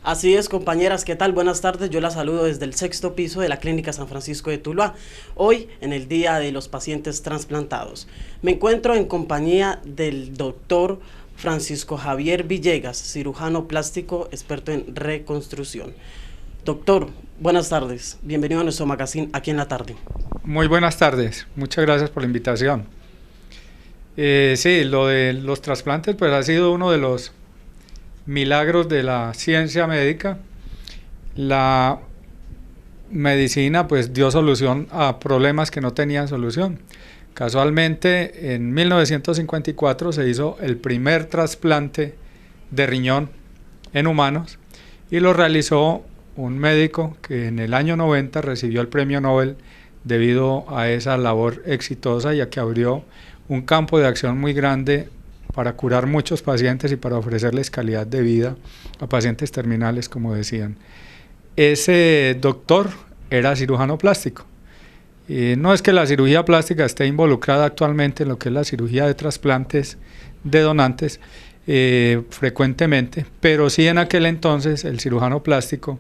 Así es, compañeras, ¿qué tal? Buenas tardes, yo las saludo desde el sexto piso de la Clínica San Francisco de Tuluá, hoy en el Día de los Pacientes Trasplantados. Me encuentro en compañía del doctor Francisco Javier Villegas, cirujano plástico, experto en reconstrucción. Doctor, buenas tardes, bienvenido a nuestro magazine Aquí en la Tarde. Muy buenas tardes, muchas gracias por la invitación. Sí, lo de los trasplantes pues ha sido uno de los milagros de la ciencia médica. La medicina pues dio solución a problemas que no tenían solución. Casualmente en 1954 se hizo el primer trasplante de riñón en humanos y lo realizó un médico que en el año 90 recibió el premio Nobel debido a esa labor exitosa y a que abrió un campo de acción muy grande para curar muchos pacientes y para ofrecerles calidad de vida a pacientes terminales, como decían. Ese doctor era cirujano plástico. No es que la cirugía plástica esté involucrada actualmente en lo que es la cirugía de trasplantes de donantes frecuentemente, pero sí en aquel entonces el cirujano plástico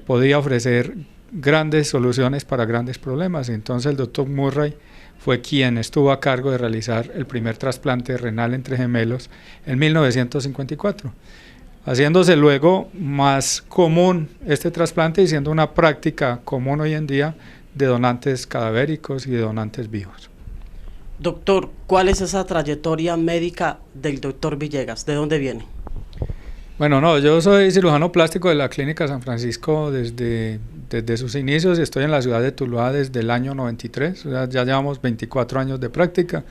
podía ofrecer grandes soluciones para grandes problemas. Entonces el doctor Murray fue quien estuvo a cargo de realizar el primer trasplante renal entre gemelos en 1954, haciéndose luego más común este trasplante y siendo una práctica común hoy en día de donantes cadavéricos y de donantes vivos. Doctor, ¿cuál es esa trayectoria médica del doctor Villegas? ¿De dónde viene? Bueno, no, yo soy cirujano plástico de la Clínica San Francisco desde sus inicios y estoy en la ciudad de Tuluá desde el año 93, o sea, ya llevamos 24 años de práctica.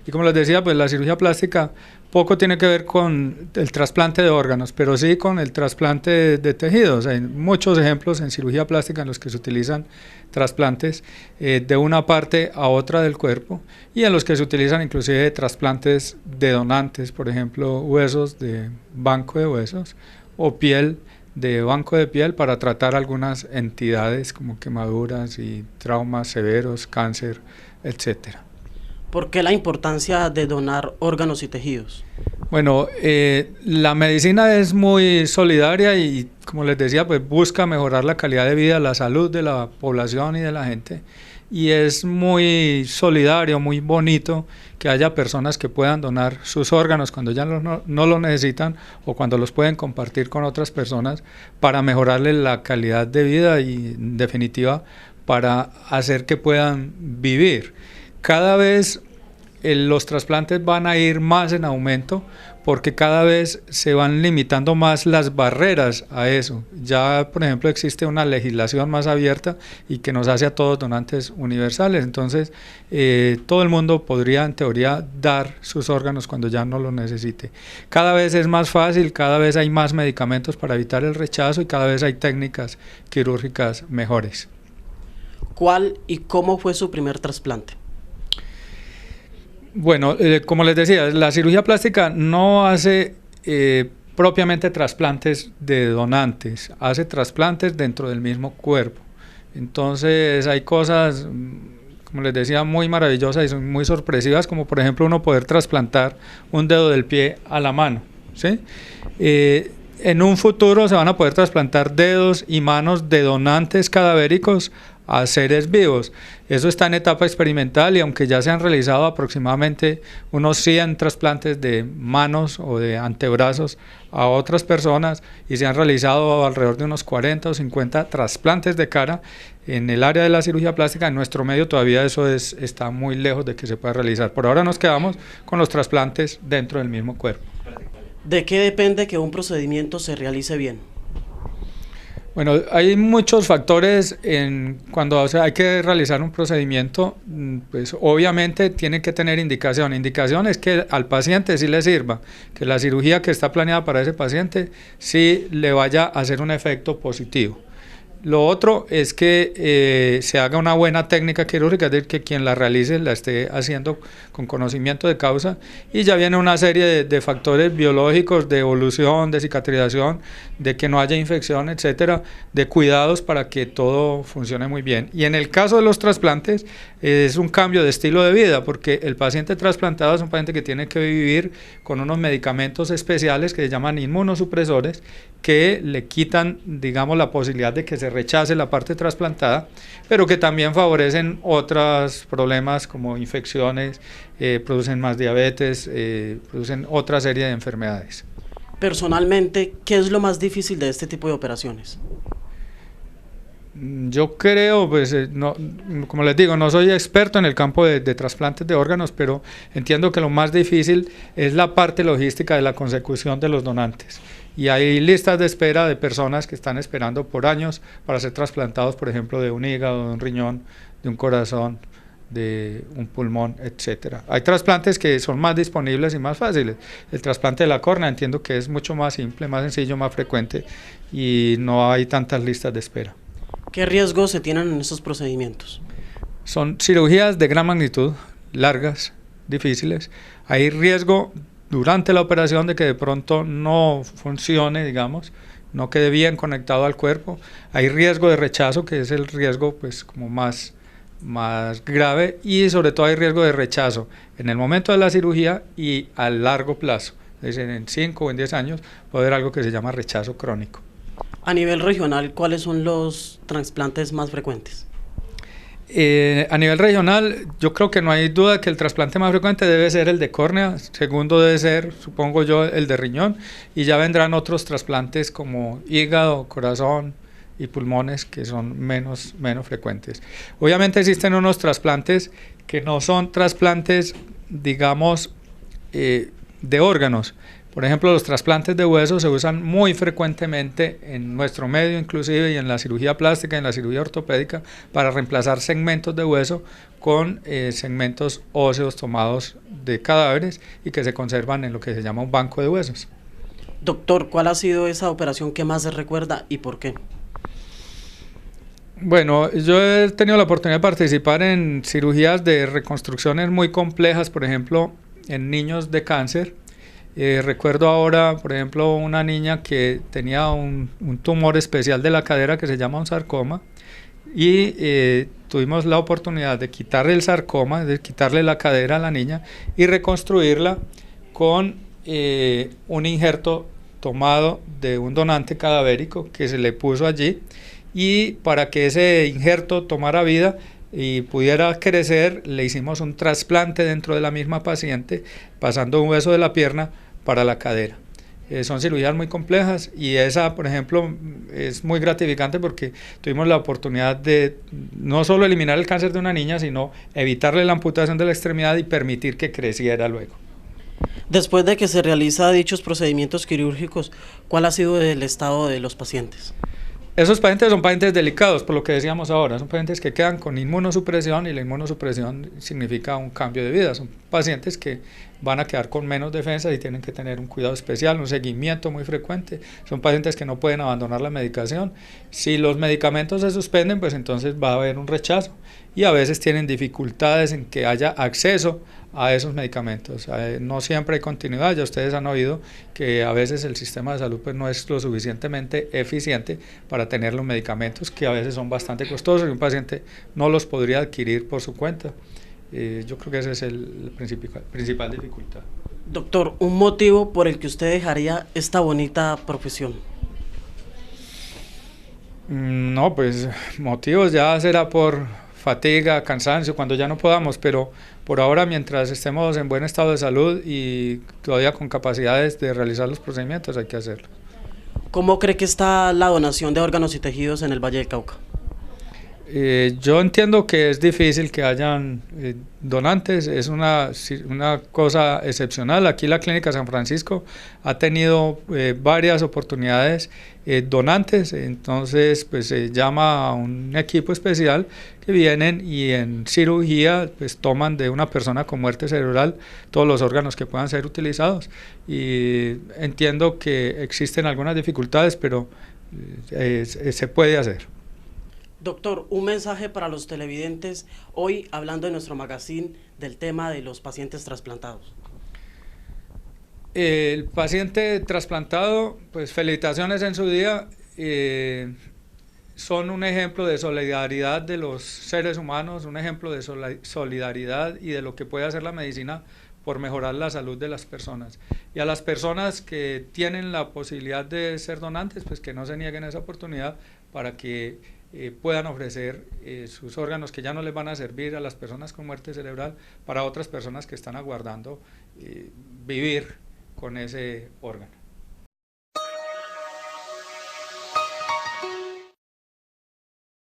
Y como les decía, pues la cirugía plástica poco tiene que ver con el trasplante de órganos, pero sí con el trasplante de tejidos. Hay muchos ejemplos en cirugía plástica en los que se utilizan trasplantes de una parte a otra del cuerpo y en los que se utilizan inclusive trasplantes de donantes, por ejemplo, huesos de banco de huesos o piel de banco de piel para tratar algunas entidades como quemaduras y traumas severos, cáncer, etcétera. ¿Por qué la importancia de donar órganos y tejidos? Bueno, la medicina es muy solidaria y, como les decía, pues busca mejorar la calidad de vida, la salud de la población y de la gente. Y es muy solidario, muy bonito que haya personas que puedan donar sus órganos cuando ya no lo necesitan o cuando los pueden compartir con otras personas para mejorarle la calidad de vida y, en definitiva, para hacer que puedan vivir. Cada vez los trasplantes van a ir más en aumento porque cada vez se van limitando más las barreras a eso. Ya, por ejemplo, existe una legislación más abierta y que nos hace a todos donantes universales. Entonces, todo el mundo podría, en teoría, dar sus órganos cuando ya no lo necesite. Cada vez es más fácil, cada vez hay más medicamentos para evitar el rechazo y cada vez hay técnicas quirúrgicas mejores. ¿Cuál y cómo fue su primer trasplante? Bueno, como les decía, la cirugía plástica no hace propiamente trasplantes de donantes, hace trasplantes dentro del mismo cuerpo. Entonces hay cosas, como les decía, muy maravillosas y son muy sorpresivas, como por ejemplo uno poder trasplantar un dedo del pie a la mano, ¿sí? En un futuro se van a poder trasplantar dedos y manos de donantes cadavéricos a seres vivos. Eso está en etapa experimental y aunque ya se han realizado aproximadamente unos 100 trasplantes de manos o de antebrazos a otras personas y se han realizado alrededor de unos 40 o 50 trasplantes de cara en el área de la cirugía plástica, en nuestro medio todavía eso está muy lejos de que se pueda realizar. Por ahora nos quedamos con los trasplantes dentro del mismo cuerpo. ¿De qué depende que un procedimiento se realice bien? Bueno, hay muchos factores cuando hay que realizar un procedimiento, pues obviamente tiene que tener indicación. Indicación es que al paciente sí le sirva, que la cirugía que está planeada para ese paciente sí le vaya a hacer un efecto positivo. Lo otro es que se haga una buena técnica quirúrgica, es decir, que quien la realice la esté haciendo con conocimiento de causa, y ya viene una serie de factores biológicos, de evolución, de cicatrización, de que no haya infección, etcétera, de cuidados para que todo funcione muy bien. Y en el caso de los trasplantes es un cambio de estilo de vida, porque el paciente trasplantado es un paciente que tiene que vivir con unos medicamentos especiales que se llaman inmunosupresores, que le quitan, digamos, la posibilidad de que se rechace la parte trasplantada, pero que también favorecen otros problemas como infecciones, producen más diabetes, producen otra serie de enfermedades. Personalmente, ¿qué es lo más difícil de este tipo de operaciones? Yo creo, pues, no, como les digo, no soy experto en el campo de trasplantes de órganos, pero entiendo que lo más difícil es la parte logística de la consecución de los donantes. Y hay listas de espera de personas que están esperando por años para ser trasplantados, por ejemplo, de un hígado, de un riñón, de un corazón, de un pulmón, etcétera. Hay trasplantes que son más disponibles y más fáciles. El trasplante de la córnea entiendo que es mucho más simple, más sencillo, más frecuente y no hay tantas listas de espera. ¿Qué riesgos se tienen en estos procedimientos? Son cirugías de gran magnitud, largas, difíciles. Hay riesgo durante la operación de que de pronto no funcione, digamos, no quede bien conectado al cuerpo. Hay riesgo de rechazo, que es el riesgo pues como más grave, y sobre todo hay riesgo de rechazo en el momento de la cirugía y a largo plazo. Es decir, en 5 o en 10 años puede haber algo que se llama rechazo crónico. A nivel regional, ¿cuáles son los trasplantes más frecuentes? A nivel regional, yo creo que no hay duda que el trasplante más frecuente debe ser el de córnea, segundo debe ser, supongo yo, el de riñón, y ya vendrán otros trasplantes como hígado, corazón y pulmones, que son menos frecuentes. Obviamente existen unos trasplantes que no son trasplantes, digamos, de órganos. Por ejemplo, los trasplantes de hueso se usan muy frecuentemente en nuestro medio, inclusive, y en la cirugía plástica, en la cirugía ortopédica, para reemplazar segmentos de hueso con segmentos óseos tomados de cadáveres y que se conservan en lo que se llama un banco de huesos. Doctor, ¿cuál ha sido esa operación que más se recuerda y por qué? Bueno, yo he tenido la oportunidad de participar en cirugías de reconstrucciones muy complejas, por ejemplo, en niños de cáncer. Recuerdo ahora, por ejemplo, una niña que tenía un tumor especial de la cadera que se llama un sarcoma, y tuvimos la oportunidad de quitarle el sarcoma, de quitarle la cadera a la niña y reconstruirla con un injerto tomado de un donante cadavérico que se le puso allí, y para que ese injerto tomara vida y pudiera crecer, le hicimos un trasplante dentro de la misma paciente, pasando un hueso de la pierna para la cadera. Son cirugías muy complejas, y esa, por ejemplo, es muy gratificante porque tuvimos la oportunidad de no solo eliminar el cáncer de una niña, sino evitarle la amputación de la extremidad y permitir que creciera luego. Después de que se realizan dichos procedimientos quirúrgicos, ¿cuál ha sido el estado de los pacientes? Esos pacientes son pacientes delicados, por lo que decíamos ahora, son pacientes que quedan con inmunosupresión, y la inmunosupresión significa un cambio de vida. Son pacientes que van a quedar con menos defensas y tienen que tener un cuidado especial, un seguimiento muy frecuente. Son pacientes que no pueden abandonar la medicación. Si los medicamentos se suspenden, pues entonces va a haber un rechazo, y a veces tienen dificultades en que haya acceso a esos medicamentos. No siempre hay continuidad. Ya ustedes han oído que a veces el sistema de salud pues no es lo suficientemente eficiente para tener los medicamentos, que a veces son bastante costosos y un paciente no los podría adquirir por su cuenta. Yo creo que ese es el principal dificultad. Doctor, ¿un motivo por el que usted dejaría esta bonita profesión? No, pues motivos ya será por fatiga, cansancio, cuando ya no podamos, pero por ahora, mientras estemos en buen estado de salud y todavía con capacidades de realizar los procedimientos, hay que hacerlo. ¿Cómo cree que está la donación de órganos y tejidos en el Valle del Cauca? Yo entiendo que es difícil que hayan donantes, es una cosa excepcional. Aquí la Clínica San Francisco ha tenido varias oportunidades donantes, entonces pues se llama a un equipo especial que vienen y en cirugía pues toman de una persona con muerte cerebral todos los órganos que puedan ser utilizados, y entiendo que existen algunas dificultades, pero se puede hacer. Doctor, un mensaje para los televidentes hoy hablando de nuestro magazine del tema de los pacientes trasplantados. El paciente trasplantado, pues felicitaciones en su día, son un ejemplo de solidaridad de los seres humanos, un ejemplo de solidaridad y de lo que puede hacer la medicina por mejorar la salud de las personas. Y a las personas que tienen la posibilidad de ser donantes, pues que no se nieguen esa oportunidad para que puedan ofrecer sus órganos que ya no les van a servir a las personas con muerte cerebral para otras personas que están aguardando vivir con ese órgano.